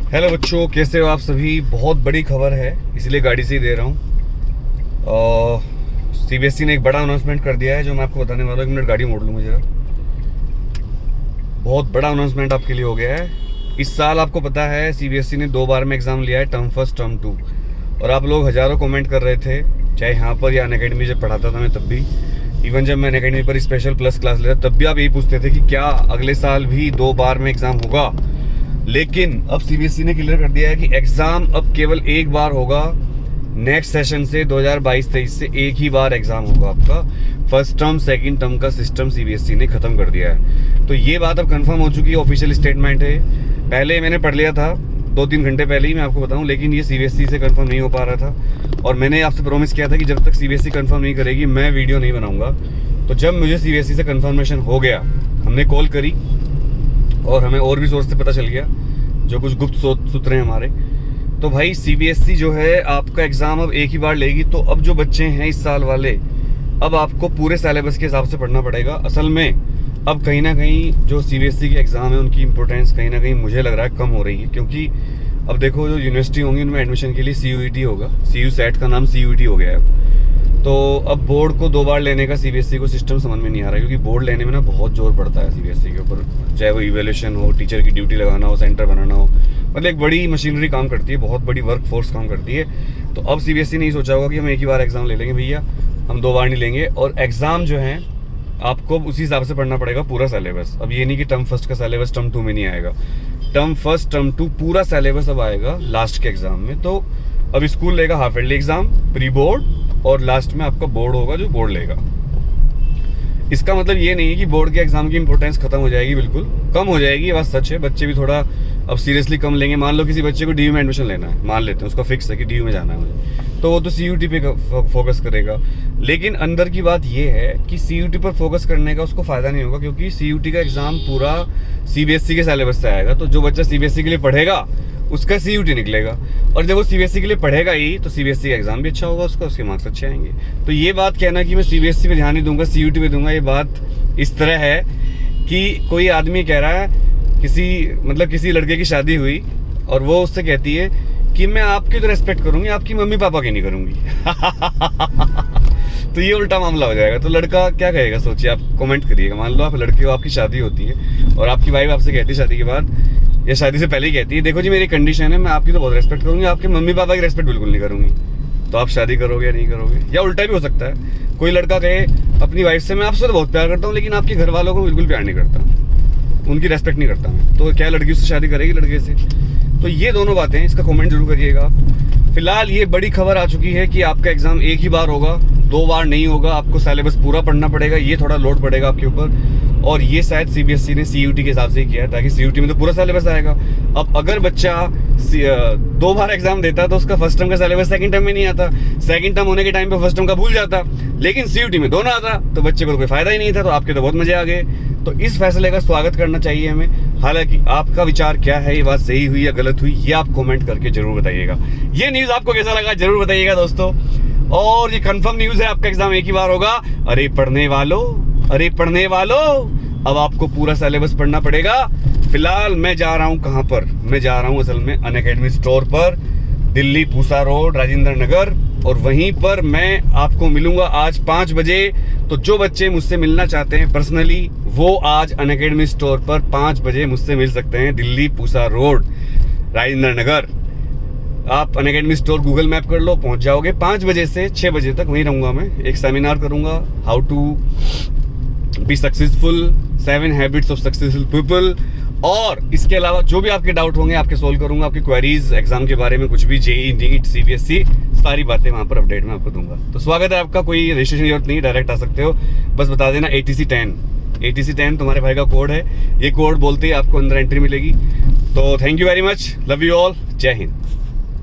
Hello बच्चों, कैसे हो आप सभी। बहुत बड़ी खबर है, इसलिए गाड़ी से ही दे रहा हूँ। सीबीएसई ने एक बड़ा अनाउंसमेंट कर दिया है जो मैं आपको बताने वाला हूँ। एक मिनट गाड़ी मोड़ लूँ मुझे। बहुत बड़ा अनाउंसमेंट आपके लिए हो गया है। इस साल आपको पता है सीबीएसई ने 2 बार में एग्ज़ाम लिया है, टर्म फर्स्ट टर्म 2। और आप लोग हज़ारों कमेंट कर रहे थे, चाहे यहाँ पर या अनअकैडमी जब पढ़ाता था मैं तब भी। इवन जब मैं अनअकैडमी पर स्पेशल प्लस क्लास लेता तब भी आप यही पूछते थे कि क्या अगले साल भी 2 बार में एग्ज़ाम होगा। लेकिन अब सीबीएसई ने क्लियर कर दिया है कि एग्ज़ाम अब केवल एक बार होगा। नेक्स्ट सेशन से 2022-23 से एक ही बार एग्ज़ाम होगा आपका। फर्स्ट टर्म सेकंड टर्म का सिस्टम सीबीएसई ने ख़त्म कर दिया है। तो ये बात अब कंफर्म हो चुकी है, ऑफिशियल स्टेटमेंट है। पहले मैंने पढ़ लिया था 2-3 घंटे पहले ही, मैं आपको बताऊं, लेकिन ये सीबीएसई से कंफर्म नहीं हो पा रहा था। और मैंने आपसे प्रॉमिस किया था कि जब तक सीबीएसई कंफर्म नहीं करेगी मैं वीडियो नहीं बनाऊंगा। तो जब मुझे सीबीएसई से कंफर्मेशन हो गया, हमने कॉल करी और हमें और भी सोर्स से पता चल गया, जो कुछ गुप्त सूत्र हैं हमारे। तो भाई सीबीएसई जो है आपका एग्ज़ाम अब एक ही बार लेगी। तो अब जो बच्चे हैं इस साल वाले, अब आपको पूरे सिलेबस के हिसाब से पढ़ना पड़ेगा। असल में अब कहीं ना कहीं जो सीबीएसई के एग्ज़ाम है उनकी इंपॉर्टेंस कहीं ना कहीं मुझे लग रहा है कम हो रही है। क्योंकि अब देखो, जो यूनिवर्सिटी होंगी उनमें एडमिशन के लिए CUET होगा। CU सेट का नाम CUET हो गया है। तो अब बोर्ड को 2 बार लेने का सीबीएसई को सिस्टम समझ में नहीं आ रहा है, क्योंकि बोर्ड लेने में ना बहुत जोर पड़ता है सीबीएसई के ऊपर। चाहे वो इवैल्यूएशन हो, टीचर की ड्यूटी लगाना हो, सेंटर बनाना हो, मतलब एक बड़ी मशीनरी काम करती है, बहुत बड़ी वर्क फोर्स काम करती है। तो अब सीबीएसई ने ये सोचा होगा कि हम एक ही बार एग्ज़ाम ले लेंगे भैया, हम 2 बार नहीं लेंगे। और एग्ज़ाम जो है आपको उसी हिसाब से पढ़ना पड़ेगा पूरा सिलेबस। अब ये नहीं कि टर्म फर्स्ट का सिलेबस टर्म 2 में नहीं आएगा। टर्म फर्स्ट टर्म 2 पूरा सिलेबस अब आएगा लास्ट के एग्ज़ाम में। तो अब स्कूल लेगा half yearly exam, pre board, और लास्ट में आपका बोर्ड होगा जो बोर्ड लेगा। इसका मतलब ये नहीं है कि बोर्ड के एग्जाम की इंपॉर्टेंस खत्म हो जाएगी, बिल्कुल कम हो जाएगी, ये बात सच है। बच्चे भी थोड़ा अब सीरियसली कम लेंगे। मान लो किसी बच्चे को DU में एडमिशन लेना है, मान लेते हैं उसका फिक्स है कि DU में जाना है मुझे, तो वो तो CUET पे फोकस करेगा। लेकिन अंदर की बात ये है कि CUET पर फोकस करने का उसको फायदा नहीं होगा, क्योंकि CUET का एग्जाम पूरा सीबीएसई के सिलेबस से आएगा। तो जो बच्चा सीबीएसई के लिए पढ़ेगा उसका CUET निकलेगा, और जब वो सीबीएसई के लिए पढ़ेगा ही तो सीबीएसई का एग्जाम भी अच्छा होगा उसका, उसके मार्क्स अच्छे आएंगे। तो ये बात कहना कि मैं सीबीएसई पे ध्यान नहीं दूंगा, CUET पे दूंगा, ये बात इस तरह है कि कोई आदमी कह रहा है, किसी लड़के की शादी हुई और वो उससे कहती है कि मैं आपकी तो रेस्पेक्ट करूंगी, आपकी मम्मी पापा की नहीं करूंगी। तो ये उल्टा मामला हो जाएगा। तो लड़का क्या कहेगा सोचिए, आप कमेंट करिएगा। मान लो आप लड़के हो, आपकी शादी होती है और आपकी वाइफ आपसे कहती है शादी के बाद या शादी से पहले ही कहती है, देखो जी मेरी कंडीशन है, मैं आपकी तो बहुत रेस्पेक्ट करूंगी, आपके मम्मी पापा की रेस्पेक्ट बिल्कुल नहीं करूंगी। तो आप शादी करोगे या नहीं करोगे? या उल्टा भी हो सकता है, कोई लड़का कहे अपनी वाइफ से, मैं आपसे तो बहुत प्यार करता हूँ लेकिन आपके घर वालों को बिल्कुल प्यार नहीं करता, उनकी रेस्पेक्ट नहीं करता मैं। तो क्या लड़की उससे शादी करेगी लड़के से? तो ये दोनों बातें, इसका कमेंट जरूर करिएगा। फिलहाल ये बड़ी खबर आ चुकी है कि आपका एग्जाम एक ही बार होगा, 2 बार नहीं होगा। आपको सिलेबस पूरा पढ़ना पड़ेगा, ये थोड़ा लोड पड़ेगा आपके ऊपर। और ये शायद सीबीएसई ने CUET के हिसाब से ही किया है, ताकि CUET में तो पूरा सिलेबस आएगा। अब अगर बच्चा 2 बार एग्जाम देता तो उसका फर्स्ट टर्म का सिलेबस सेकंड टर्म में नहीं आता, सेकंड टर्म होने के टाइम पे फर्स्ट टर्म का भूल जाता। लेकिन CUET में दोनों आता तो बच्चे को तो कोई फायदा ही नहीं था। तो आपके तो बहुत मजे आ गए। तो इस फैसले का स्वागत करना चाहिए हमें। हालांकि आपका विचार क्या है, ये बात सही हुई या गलत हुई, ये आप कमेंट करके जरूर बताइएगा। ये न्यूज़ आपको कैसा लगा जरूर बताइएगा दोस्तों। और ये कंफर्म न्यूज़ है, आपका एग्जाम एक ही बार होगा। अरे पढ़ने वालों, अब आपको पूरा सिलेबस पढ़ना पड़ेगा। फिलहाल मैं जा रहा हूँ कहाँ पर, मैं जा रहा हूँ असल में अनअकैडमी स्टोर पर, दिल्ली पूसा रोड, राजेंद्र नगर। और वहीं पर मैं आपको मिलूंगा आज 5 बजे। तो जो बच्चे मुझसे मिलना चाहते हैं पर्सनली, वो आज अनअकैडमी स्टोर पर 5 बजे मुझसे मिल सकते हैं, दिल्ली पूसा रोड, राजेंद्र नगर। आप अनअकैडमी स्टोर गूगल मैप कर लो, पहुंच जाओगे। 5 बजे से 6 बजे तक वहीं रहूंगा मैं। एक सेमिनार करूंगा, how to be successful, 7 habits of successful people. और इसके अलावा जो भी आपके डाउट होंगे आपके सोल्व करूंगा। आपकी क्वेरीज एग्जाम के बारे में, कुछ भी, JEE, NEET, CBSE, सारी बातें वहां पर अपडेट में आपको दूंगा। तो स्वागत है आपका, कोई रजिस्ट्रेशन की जरूरत नहीं, डायरेक्ट आ सकते हो। बस बता देना ATC10 तुम्हारे भाई का कोड है। ये कोड बोलते ही आपको अंदर एंट्री मिलेगी। तो thank you very much, love you all, जय हिंद।